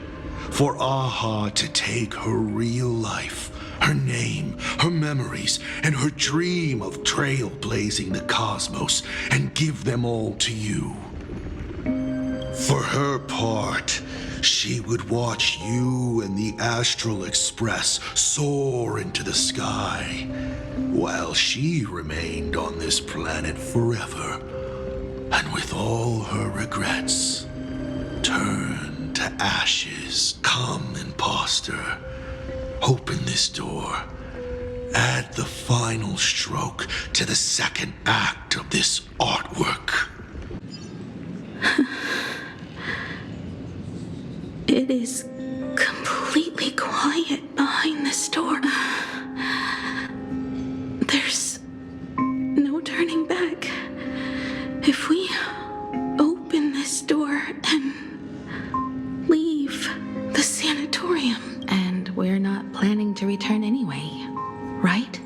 for Aha to take her real life, her name, her memories, and her dream of trailblazing the cosmos and give them all to you. For her part, she would watch you and the Astral Express soar into the sky, while she remained on this planet forever, and with all her regrets, turned to ashes. Come, imposter. Open this door. Add the final stroke to the second act of this artwork. It is completely quiet behind this door. There's no turning back. If we open this door and leave the sanatorium. And we're not planning to return anyway, right?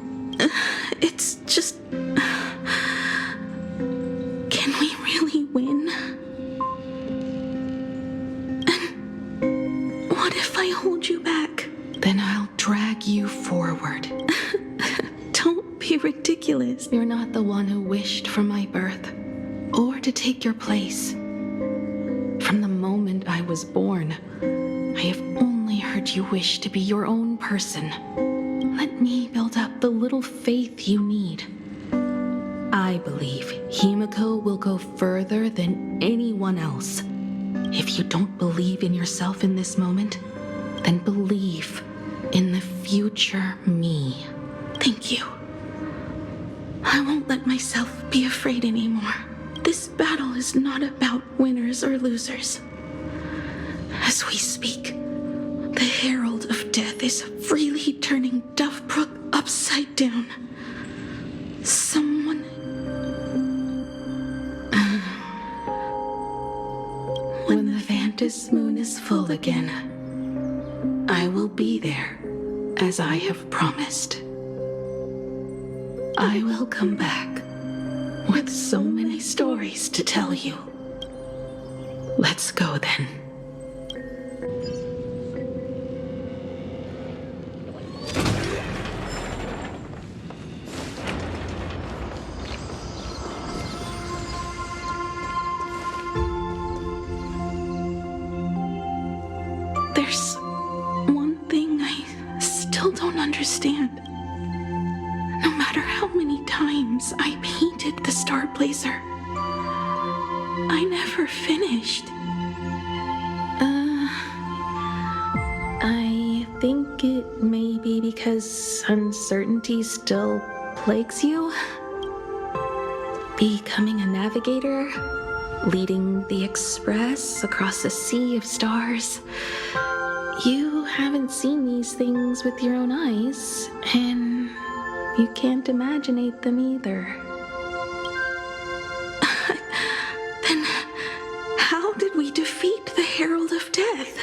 It's just... Can we really win? And what if I hold you back? Then I'll drag you forward. Don't be ridiculous. You're not the one who wished for my birth, or to take your place. From the moment I was born, I have only heard you wish to be your own person. Let me build up the little faith you need. I believe Himeko will go further than anyone else. If you don't believe in yourself in this moment, then believe in the future me. Thank you. I won't let myself be afraid anymore. This battle is not about winners or losers. As we speak, the Herald of Death is freely turning Dovebrook upside down. Someone... When the Phantasmoon is full again, I will be there, as I have promised. I will come back with so many stories to tell you. Let's go then. There's one thing I still don't understand. No matter how many times I painted the Star Blazer, I never finished. I think it may be because uncertainty still plagues you. Becoming a navigator, leading the Express across a sea of stars. You haven't seen these things with your own eyes, and you can't imaginate them either. Then how did we defeat the Herald of Death?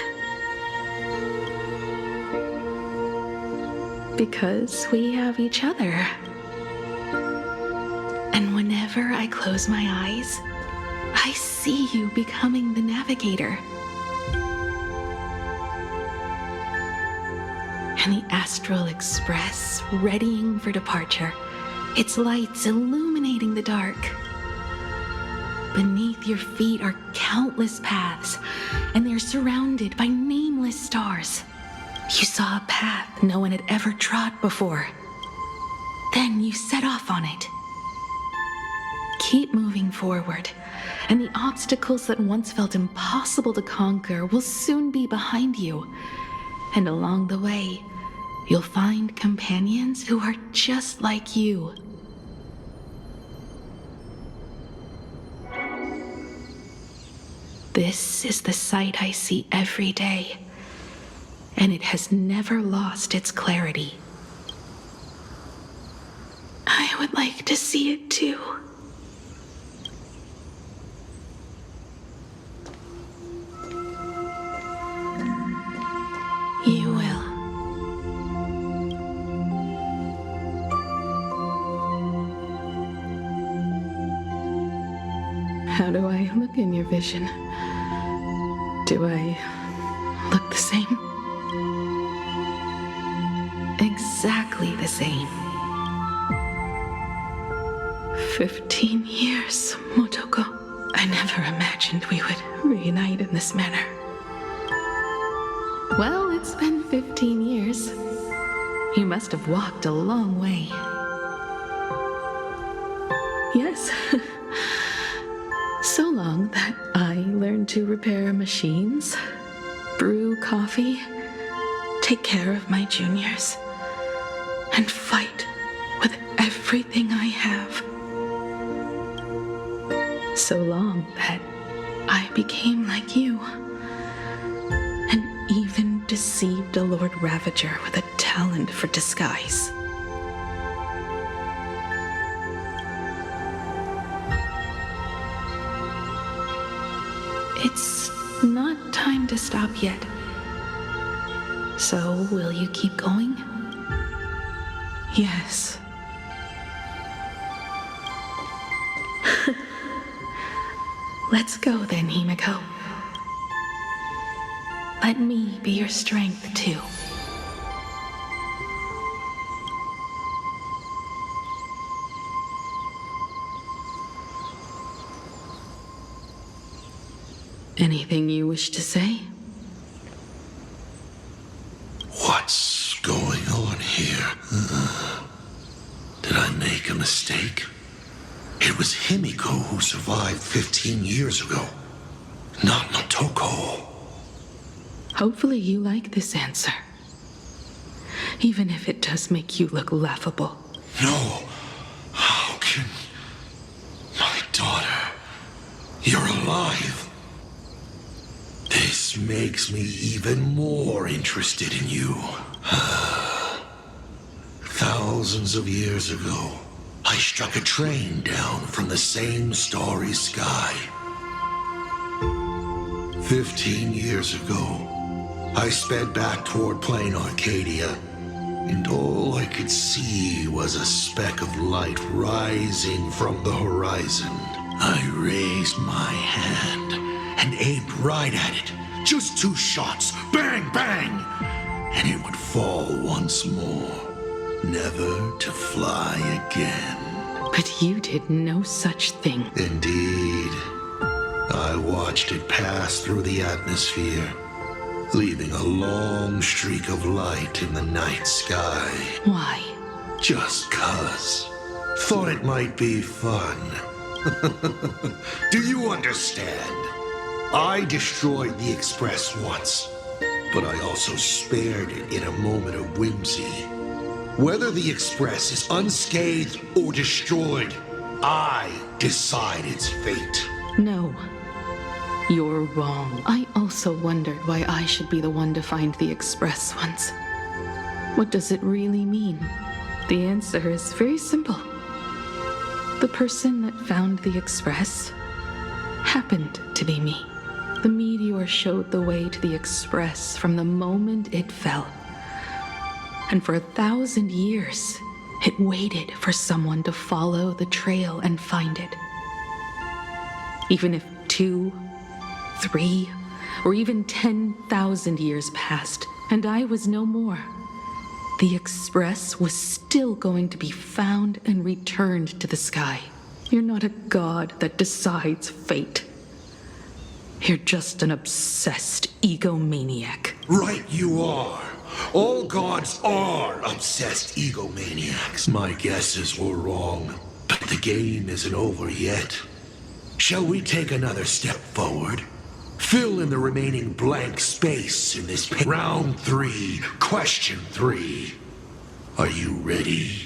Because we have each other. And whenever I close my eyes, I see you becoming the navigator. And the Astral Express readying for departure, its lights illuminating the dark. Beneath your feet are countless paths, and they're surrounded by nameless stars. You saw a path no one had ever trod before. Then you set off on it. Keep moving forward, and the obstacles that once felt impossible to conquer will soon be behind you. And along the way, you'll find companions who are just like you. This is the sight I see every day, and it has never lost its clarity. I would like to see it too. You will. How do I look in your vision? Do I look the same? Exactly the same. 15 years, Motoko. I never imagined we would reunite in this manner. Well, it's been 15 years. You must have walked a long way. Yes. So long that I learned to repair machines, brew coffee, take care of my juniors, and fight with everything I have. So long that I became like you, and even deceived a Lord Ravager with a talent for disguise. It's not time to stop yet. So, will you keep going? Yes. Let's go then, Himeko. Let me be your strength, too. Anything you wish to say? What's going on here? Did I make a mistake? It was Himeko who survived 15 years ago, not Motoko. Hopefully you like this answer. Even if it does make you look laughable. No. How can... My daughter... You're alive. This makes me even more interested in you. Thousands of years ago, I struck a train down from the same starry sky. 15 years ago, I sped back toward Plain Arcadia, and all I could see was a speck of light rising from the horizon. I raised my hand and aimed right at it. Just 2 shots, bang, bang, and it would fall once more, never to fly again. But you did no such thing. Indeed. I watched it pass through the atmosphere, leaving a long streak of light in the night sky. Why? Just 'cause. Thought it might be fun. Do you understand? I destroyed the Express once, but I also spared it in a moment of whimsy. Whether the Express is unscathed or destroyed, I decide its fate. No. You're wrong. I also wondered why I should be the one to find the Express once. What does it really mean? The answer is very simple. The person that found the Express happened to be me. The meteor showed the way to the Express from the moment it fell. And for 1,000 years, it waited for someone to follow the trail and find it. Even if 2, 3, or even 10,000 years passed, and I was no more, the Express was still going to be found and returned to the sky. You're not a god that decides fate. You're just an obsessed egomaniac. Right you are. All gods are obsessed egomaniacs. My guesses were wrong, but the game isn't over yet. Shall we take another step forward? Fill in the remaining blank space in this Round 3, question 3. Are you ready?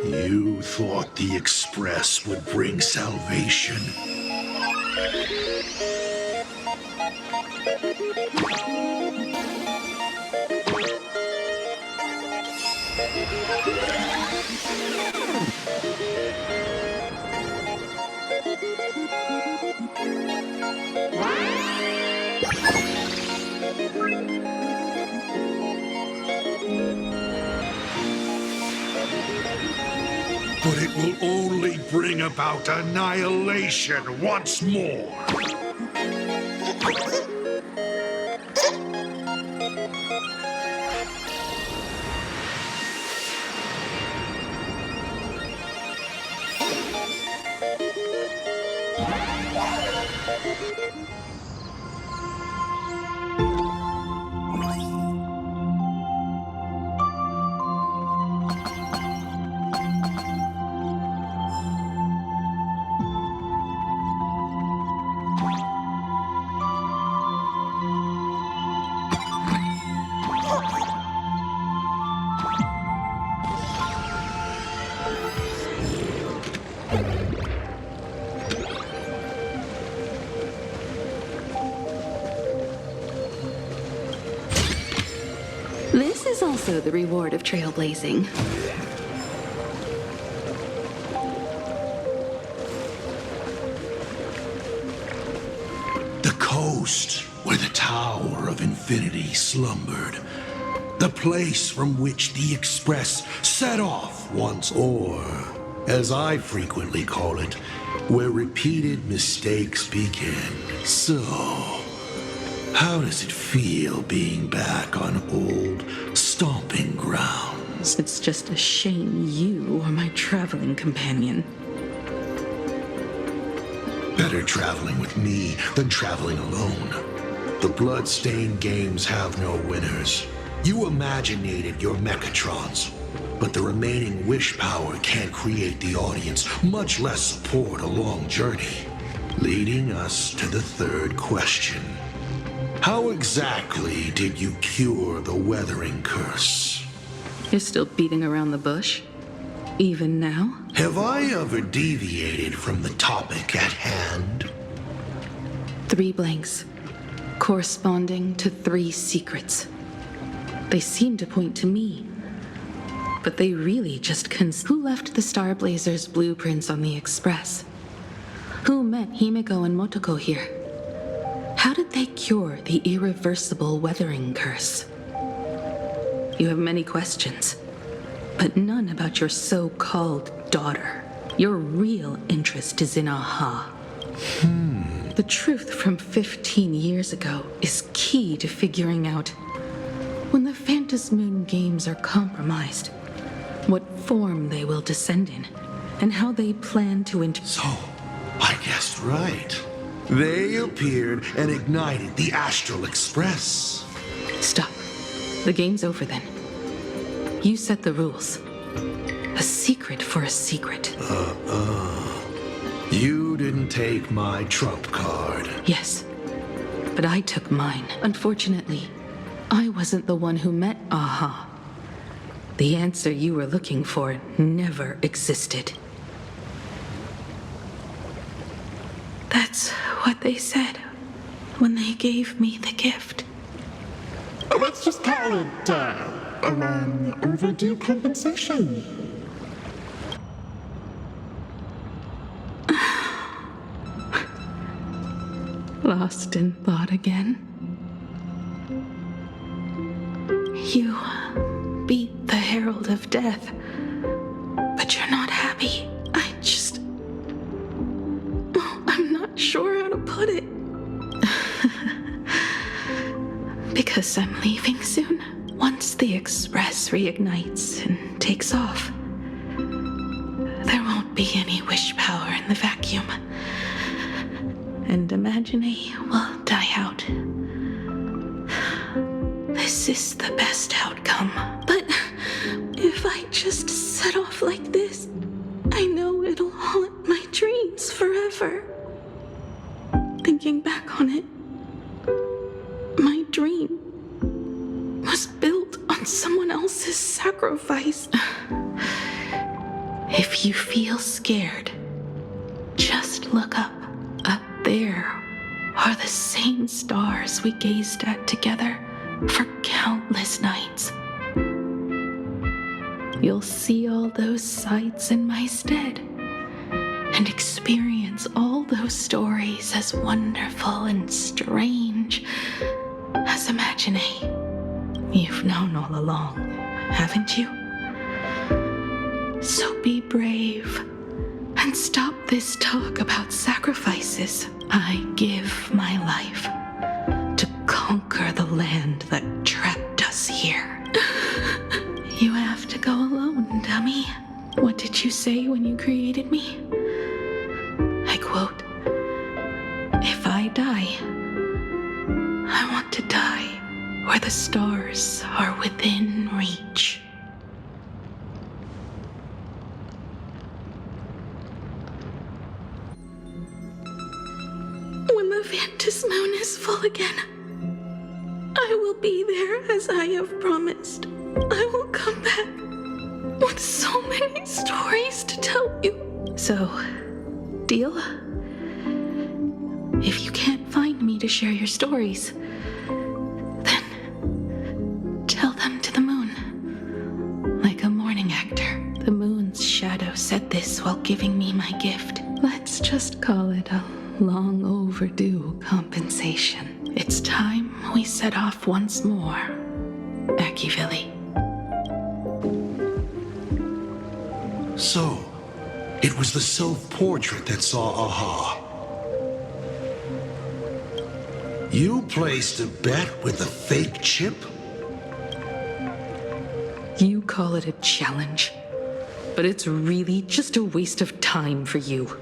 You thought the Express would bring salvation. But it will only bring about annihilation once more. This is also the reward of trailblazing. The coast where the Tower of Infinity slumbered. The place from which the Express set off once, or, as I frequently call it, where repeated mistakes begin. So, how does it feel being back on old stomping grounds? It's just a shame you are my traveling companion. Better traveling with me than traveling alone. The blood-stained games have no winners. You imaginated your Mechatrons, but the remaining wish power can't create the audience, much less support a long journey. Leading us to the third question. How exactly did you cure the weathering curse? You're still beating around the bush? Even now? Have I ever deviated from the topic at hand? 3 blanks, corresponding to 3 secrets. They seem to point to me. But they really just Who left the Star Blazers' blueprints on the Express? Who met Himeko and Motoko here? How did they cure the irreversible weathering curse? You have many questions, but none about your so-called daughter. Your real interest is in Aha. The truth from 15 years ago is key to figuring out when the Phantasmoon games are compromised, what form they will descend in, and how they plan to So, I guessed right. They appeared and ignited the Astral Express. Stop. The game's over then. You set the rules. A secret for a secret. You didn't take my trump card. Yes, but I took mine. Unfortunately, I wasn't the one who met Aha. The answer you were looking for never existed. That's what they said when they gave me the gift. Let's just call it, a long overdue compensation. Lost in thought again. You beat the Herald of Death, but you're not happy. I'm not sure how to put it. Because I'm leaving soon. Once the Express reignites and takes off, there won't be any wish power in the vacuum. And Imagine will die out. This is the best outcome. But if I just set off like this, I know it'll haunt my dreams forever. Thinking back on it, my dream was built on someone else's sacrifice. If you feel scared, just look up. Up there are the same stars we gazed at together for countless nights. You'll see all those sights in my stead and experience all those stories as wonderful and strange as Imagine. You've known all along, haven't you? So be brave and stop this talk about sacrifices. I give my life to conquer the land that trapped us here. You have to go alone, dummy. What did you say when you created me? I quote, "If I die, I want to die where the stars are within reach." When the Phantasmoon is full again, I will be there as I have promised. I will come back with so many stories to tell you. So, deal? If you can't find me to share your stories, then tell them to the moon. Like a morning actor, the moon's shadow said this while giving me my gift. Let's just call it a long overdue compensation. It's time we set off once more, Akivili. So, it was the self-portrait that saw Aha. You placed a bet with a fake chip? You call it a challenge, but it's really just a waste of time for you.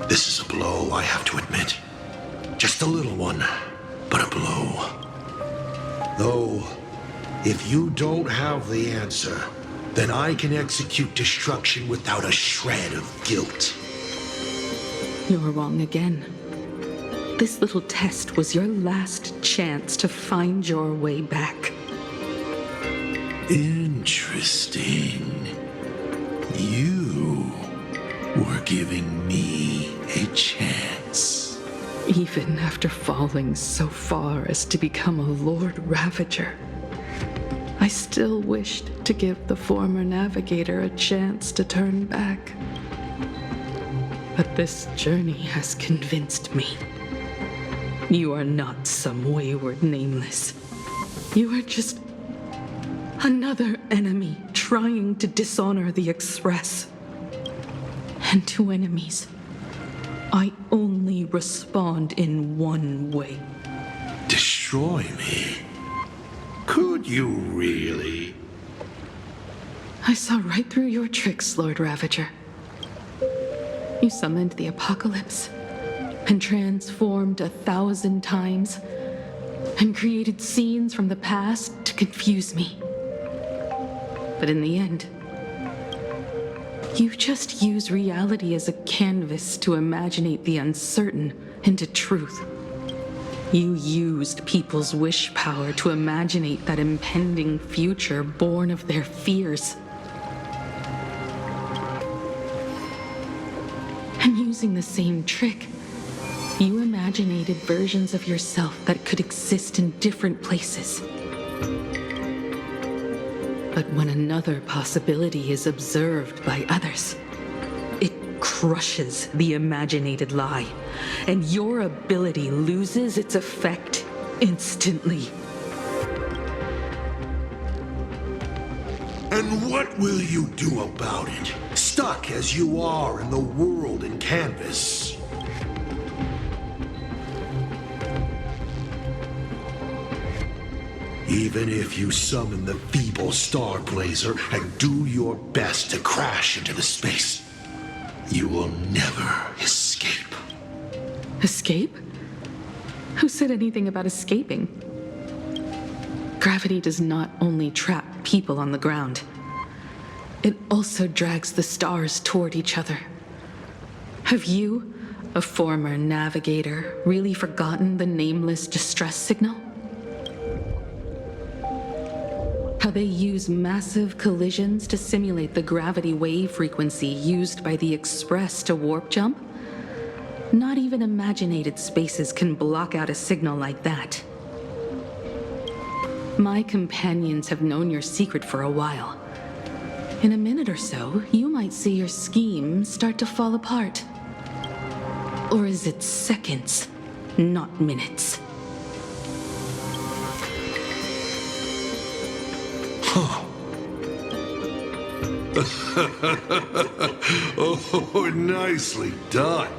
This is a blow, I have to admit. Just a little one, but a blow. Though, if you don't have the answer, then I can execute destruction without a shred of guilt. You're wrong again. This little test was your last chance to find your way back. Interesting. You were giving me a chance. Even after falling so far as to become a Lord Ravager, I still wished to give the former navigator a chance to turn back. But this journey has convinced me. You are not some wayward nameless. You are just another enemy trying to dishonor the Express. And to enemies, I only respond in one way. Destroy me? Could you really? I saw right through your tricks, Lord Ravager. You summoned the apocalypse, and transformed 1,000 times, and created scenes from the past to confuse me. But in the end, you just use reality as a canvas to imaginate the uncertain into truth. You used people's wish power to imaginate that impending future born of their fears. And using the same trick, you imaginated versions of yourself that could exist in different places. But when another possibility is observed by others, it crushes the imaginated lie, and your ability loses its effect instantly. And what will you do about it? Stuck as you are in the world in canvas. Even if you summon the feeble Star Blazer and do your best to crash into the space, you will never escape. Escape? Who said anything about escaping? Gravity does not only trap people on the ground, it also drags the stars toward each other. Have you, a former navigator, really forgotten the nameless distress signal? How they use massive collisions to simulate the gravity wave frequency used by the Express to warp jump? Not even imaginated spaces can block out a signal like that. My companions have known your secret for a while. In a minute or so, you might see your scheme start to fall apart. Or is it seconds, not minutes? Huh. Oh, nicely done.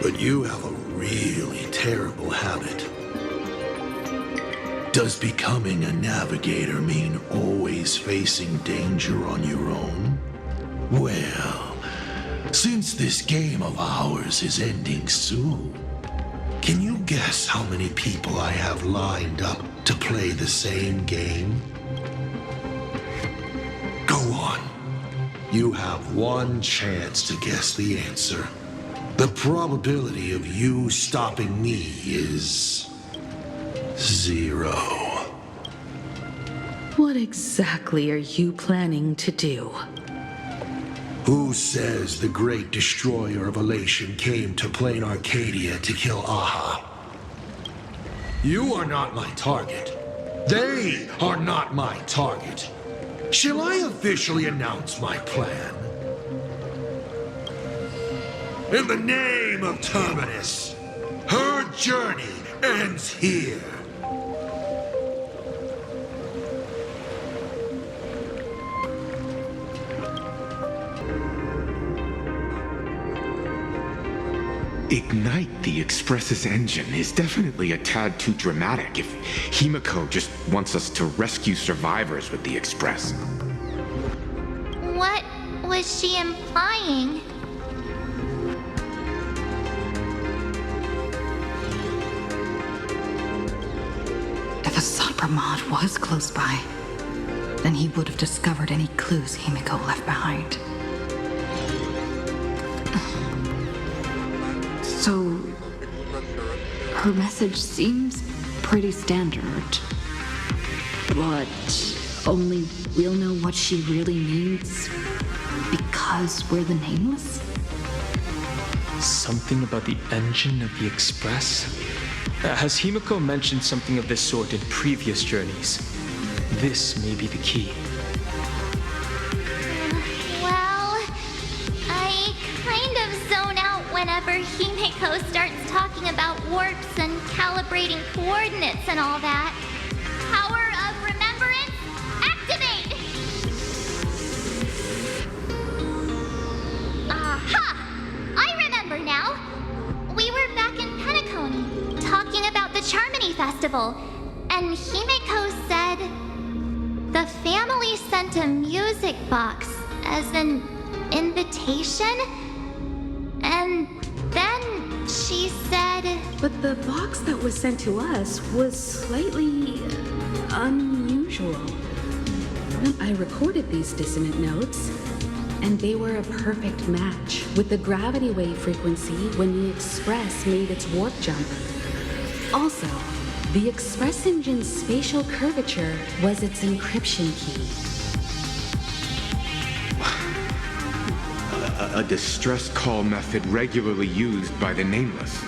But you have a really terrible habit. Does becoming a navigator mean always facing danger on your own? Well, since this game of ours is ending soon, can you guess how many people I have lined up to play the same game? Go on. You have one chance to guess the answer. The probability of you stopping me is 0. What exactly are you planning to do? Who says the great destroyer of Elation came to plain Arcadia to kill Aha? You are not my target. They are not my target. Shall I officially announce my plan? In the name of Terminus, her journey ends here. Ignite the Express's engine is definitely a tad too dramatic if Himeko just wants us to rescue survivors with the Express. What was she implying? If Assad Pramod was close by, then he would have discovered any clues Himeko left behind. So, her message seems pretty standard, but only we'll know what she really means because we're the Nameless? Something about the engine of the Express? Has Himeko mentioned something of this sort in previous journeys? This may be the key. Well, I kind of zone out whenever Himeko starts talking about warps and calibrating coordinates and all that. Power of remembrance, activate! Aha! I remember now. We were back in Penacony, talking about the Charmony Festival, and Himeko said the family sent a music box as an invitation, and then she said... But the box that was sent to us was slightly unusual. I recorded these dissonant notes, and they were a perfect match with the gravity wave frequency when the Express made its warp jump. Also, the Express engine's spatial curvature was its encryption key. A distress call method regularly used by the Nameless.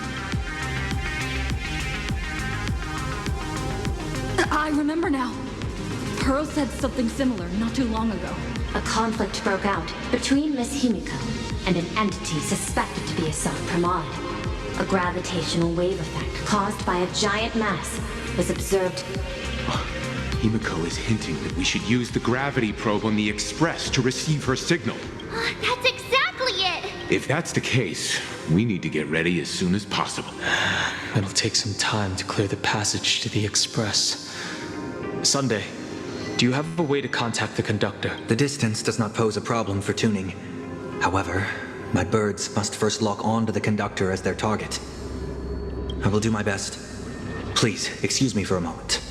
I remember now. Pearl said something similar not too long ago. A conflict broke out between Miss Himeko and an entity suspected to be a self-Pramod. A gravitational wave effect caused by a giant mass was observed. Himeko is hinting that we should use the gravity probe on the Express to receive her signal. That's exactly it! If that's the case, we need to get ready as soon as possible. It'll take some time to clear the passage to the Express. Sunday, do you have a way to contact the conductor? The distance does not pose a problem for tuning. However, my birds must first lock on to the conductor as their target. I will do my best. Please, excuse me for a moment.